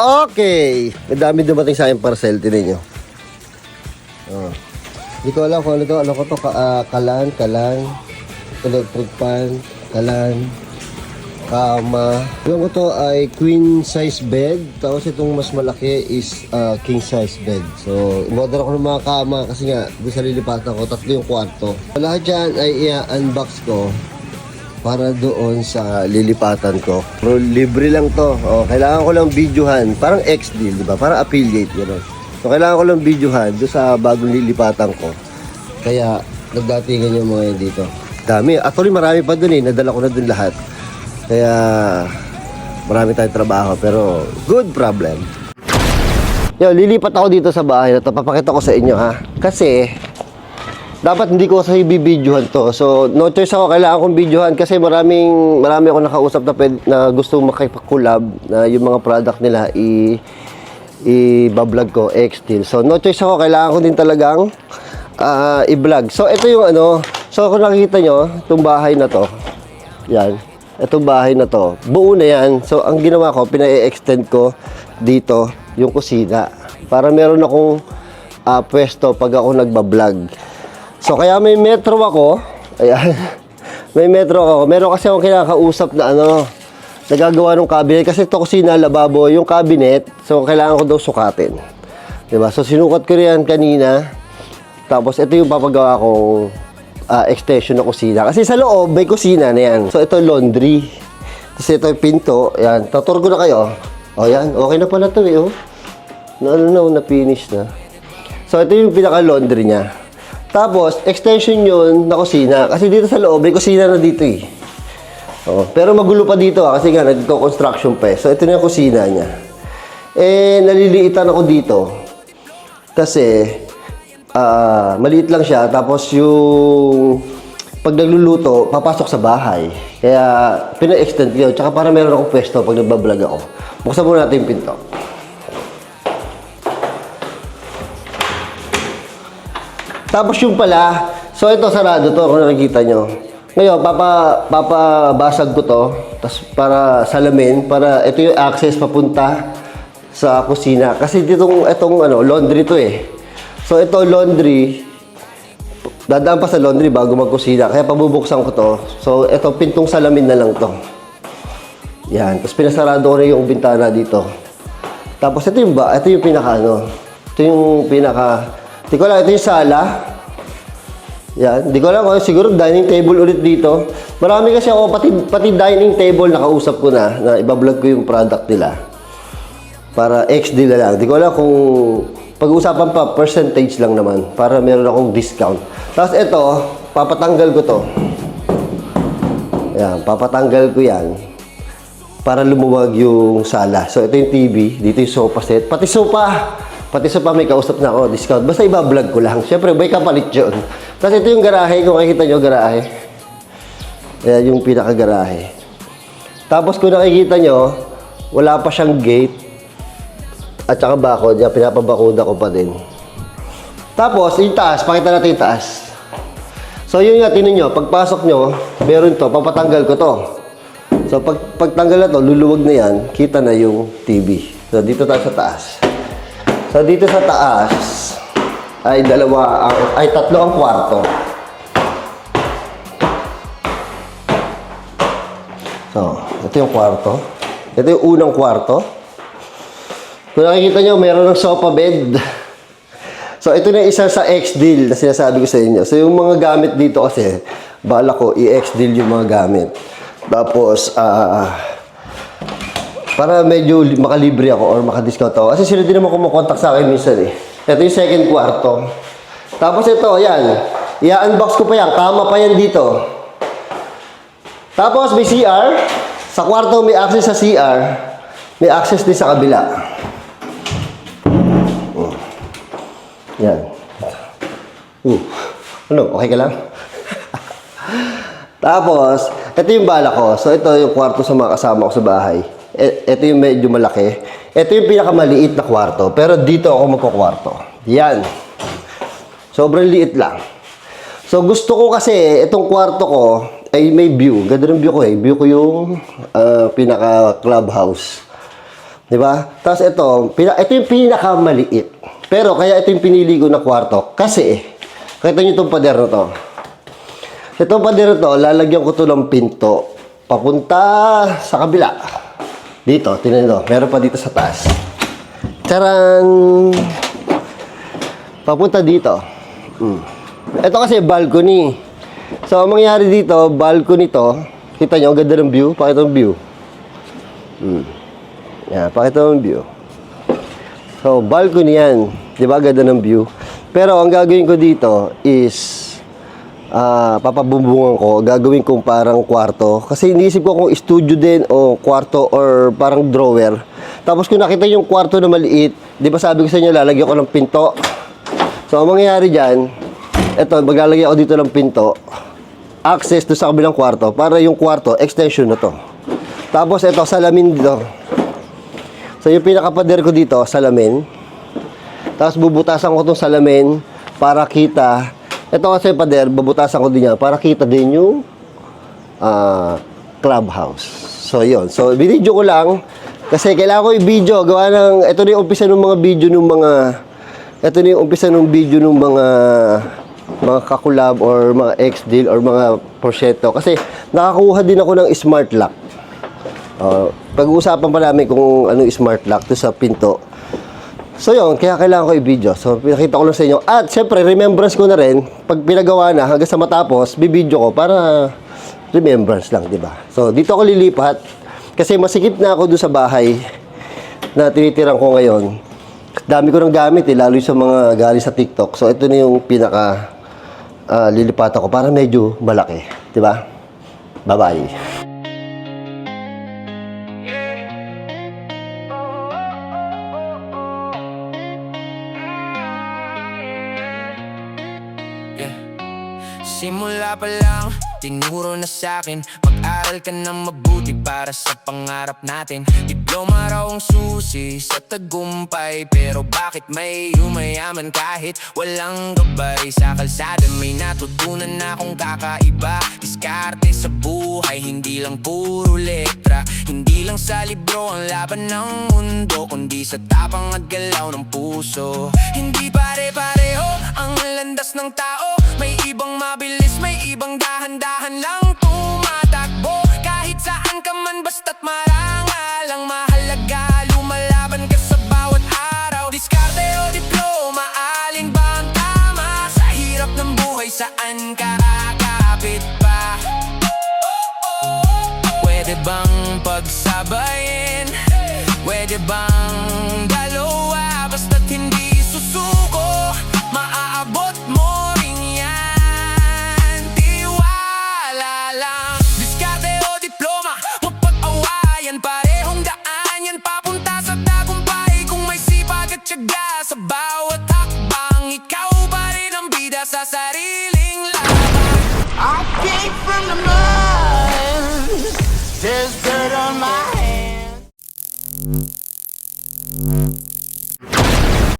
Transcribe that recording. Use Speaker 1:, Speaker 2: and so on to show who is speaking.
Speaker 1: Okay. Madami dumating sa aking parcel. Tinan nyo. Oh. Hindi ko alam kung ano to. Ano ko to? Kalan. Electric fan. Kalan. Kama. Yung ko to ay queen size bed. Tapos itong mas malaki is king size bed. So, in-order ako ng mga kama kasi nga, doon sa lilipatan ko, 3 yung kwarto. Lahat dyan ay i-unbox ko para doon sa lilipatan ko. Pero libre lang to. Oh, kailangan ko lang videohan. Parang X-deal, di ba? Parang affiliate, gano'n. So, kailangan ko lang videohan doon sa bagong lilipatan ko. Kaya, nagdatingan yung mga yun dito. Dami. Actually, marami pa doon eh. Nadala ko na doon lahat. Kaya, marami tayong trabaho. Pero, good problem. Yo, lilipat ako dito sa bahay na to. Papakita ko sa inyo, ha? Kasi, dapat hindi ko kasi bibidyohan to. So, no choice ako. Kailangan kong videohan kasi marami ako nakausap na gusto makipag-collab na yung mga product nila i-vlog ko, X-Deal. So, no choice ako. Kailangan ko din talagang i-vlog. So, ito yung ano. So, kung nakikita nyo, itong bahay na to. Yan. Itong bahay na to. Buo na yan. So, ang ginawa ko, pina-extend ko dito yung kusina. Para meron akong pwesto pag ako nagbablog. So, kaya may metro ako. Ayan. May metro ako. Meron kasi akong kinakausap na ano, nagagawa ng cabinet. Kasi ito kusina, lababo, yung cabinet. So, kailangan ko daw sukatin. Diba? So, sinukat ko rin kanina. Tapos, ito yung papagawa kong extension ng kusina. Kasi sa loob, may kusina na yan. So, ito laundry. Kasi ito yung pinto. Ayan. Tatur ko na kayo. O, yan. Okay na pala ito eh. Oh. Na-finish na. So, ito yung pinaka-laundry niya. Tapos, extension yun na kusina. Kasi dito sa loob, may kusina na dito eh. Oh, pero magulo pa dito kasi nga, nagko-construction pa eh. So, ito na yung kusina niya. Eh, naliliitan ako dito. Kasi, maliit lang siya. Tapos, yung pag nagluluto, papasok sa bahay. Kaya, pina-extend yun. Tsaka para meron akong pwesto pag nagbablog ako. Buksan muna natin yung pinto. Tapos yung pala, so ito sarado to kung nakikita nyo. Ngayon, papabasag ko to, tapos para salamin, para ito yung access papunta sa kusina. Kasi itong ano, laundry to eh. So ito laundry, dadaan pa sa laundry bago magkusina. Kaya pabubuksan ko to. So ito, pintong salamin na lang to. Yan, tapos pinasarado ko na yung bintana dito. Tapos ito yung pinaka ano, ito yung pinaka, di ko lang, ito yung sala. Yan. Di ko lang, siguro dining table ulit dito. Marami kasi ako, pati dining table nakausap ko na ibablog ko yung product nila. Para XD na lang. Di ko lang kung pag-uusapan pa, percentage lang naman. Para meron akong discount. Tapos ito, papatanggal ko to. Yan, papatanggal ko yan. Para lumuwag yung sala. So ito yung TV, dito yung sofa set. Pati sopa may kausap na ako, discount. Basta iba-vlog ko lang. Siyempre, may kapalit yun. Tapos ito yung garahe. Kung makikita nyo, garahe. Ayan yung pinaka-garahe. Tapos kung nakikita nyo, wala pa siyang gate. At saka bakod. Yan, pinapabakoda ko pa din. Tapos, yung taas. Pakita natin yung taas. So, yun nga, tinan nyo. Pagpasok nyo, meron to. Papatanggal ko to. So, pagtanggal na to, luluwag na yan. Kita na yung TV. So, dito tayo sa taas. So, dito sa taas, ay tatlo ang kwarto. So, ito yung kwarto. Ito yung unang kwarto. Kung nakikita nyo, meron ng sofa bed. So, ito na isa sa X-Deal na sinasabi ko sa inyo. So, yung mga gamit dito kasi, bala ko, i-X-Deal yung mga gamit. Tapos, para medyo makalibre ako or makadiscount ako. Kasi sila din naman kumukontak sa akin minsan eh. Ito yung second kwarto. Tapos ito, yan. I-unbox ko pa yan. Kama pa yan dito. Tapos may CR. Sa kwarto may access sa CR. May access din sa kabila. Yan. Ano? Okay ka lang? Tapos, ito yung bala ko. So ito yung kwarto sa mga kasama ko sa bahay. Ito yung medyo malaki. Ito yung pinakamaliit na kwarto. Pero dito ako magkukwarto. Yan. Sobrang liit lang. So, gusto ko kasi, itong kwarto ko, ay may view. Ganda ng view ko eh. View ko yung pinaka-clubhouse. Di ba? Tapos ito yung pinakamaliit. Pero kaya ito yung pinili ko na kwarto. Kasi, kita nyo itong pader na to. Itong pader na to, lalagyan ko to ng pinto. Papunta sa kabila. Dito, tingnan nyo. Meron pa dito sa taas. Charan! Papunta dito. Ito kasi balcony. So, ang mangyari dito, balcony to. Kita nyo, ang ganda ng view. Pakita ng view. Yan, pakita ng view. So, balcony yan. Di ba? Ganda ng view. Pero, ang gagawin ko dito is papabumbungan ko. Gagawin kong parang kwarto. Kasi iniisip ko kung studio din o kwarto or parang drawer. Tapos, kung nakita yung kwarto na maliit, di ba sabi ko sa inyo, lalagyan ko ng pinto. So, ang mangyayari dyan, maglalagay ako dito ng pinto. Access to sa kabilang kwarto. Para yung kwarto, extension na to. Tapos, salamin dito. So, yung pinakapader ko dito, salamin. Tapos, bubutasan ko itong salamin para kita. Ito kasi pader, bubutasan ko din yan para kita din yung clubhouse. So, yun. So, binidyo ko lang. Kasi kailangan ko yung video. Gawa ng, ito na yung umpisa ng mga video ng mga, ito na yung umpisa ng video ng mga kakulab or mga ex-deal or mga prosyekto. Kasi, nakakuha din ako ng smart lock. Pag-uusapan pa namin kung anong smart lock to sa pinto. So yun, kaya kailangan ko i-video. So pinakita ko lang sa inyo. At syempre, remembrance ko na rin. Pag pinagawa na hanggang sa matapos, bibidyo ko para remembrance lang, di ba? So dito ako lilipat. Kasi masikip na ako doon sa bahay na tinitiran ko ngayon. Dami ko ng gamit lalo sa mga galing sa TikTok. So ito na yung pinaka lilipatan ko para medyo malaki. Di ba? Bye-bye.
Speaker 2: Simula pa lang, tinuro na sa'kin mag-aral ka ng mabuti para sa pangarap natin. Diploma raw ang susi sa tagumpay, pero bakit may yumayaman kahit walang gabay? Sa kalsada may natutunan na akong kakaiba. Diskarte sa buhay, hindi lang puro letra. Hindi lang sa libro ang laban ng mundo, kundi sa tapang at galaw ng puso. Hindi pare-pareho ang landas ng tao. May ibang mabilis, may ibang dahan-dahan lang tumatakbo. Kahit saan ka man basta't marangal ang mahalaga, lumalaban ka sa bawat araw. Diskarte o diploma, alin ba ang tama? Sa hirap ng buhay, saan ka kakapit pa? Pwede bang pagsabayin? Pwede bang dalawa? Basta't hindi susuko, maaabot mo rin yan. Tiwala lang. Diskarte o diploma, huwag pag-awayan. Parehong daan yan papunta sa tagumpay. Kung may sipag at tiyaga sa bawat hakbang, ikaw pa rin ang bida sa sariling laban.
Speaker 3: I came from the mud. There's